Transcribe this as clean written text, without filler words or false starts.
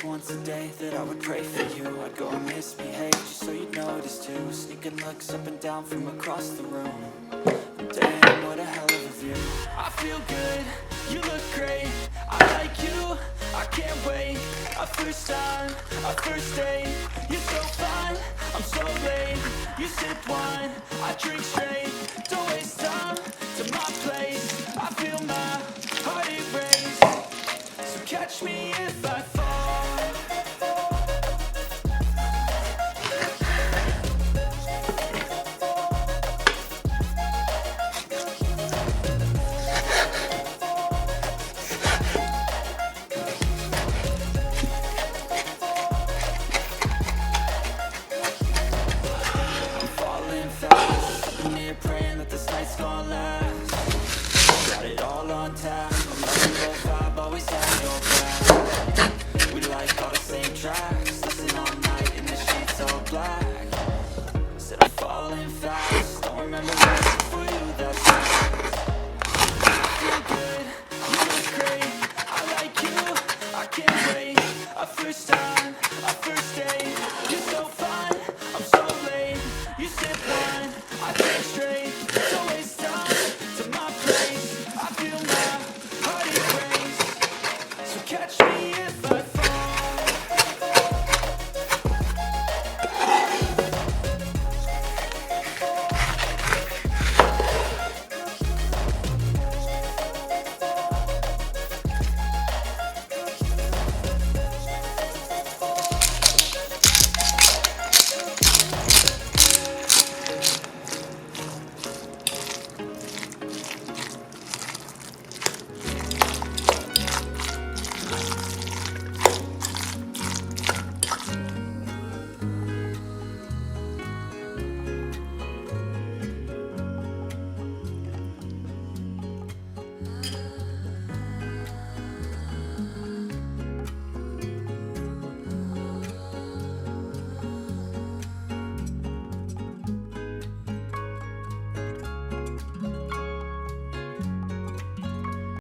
was once a day that I would pray for you. I'd go and misbehave just so you'd notice too. Sneaking looks up and down from across the room. Damn, what a hell of a view. I feel good, you look great. I like you, I can't wait. A first time, a first date. You're so fine, I'm so late. You sip wine, I drink straight. Don't waste time to my place. I feel my heart erase. So catch me if I fall. Praying that this night's gonna last. Got it all on tap. I'm loving your vibe, always have your back. We like all the same tracks.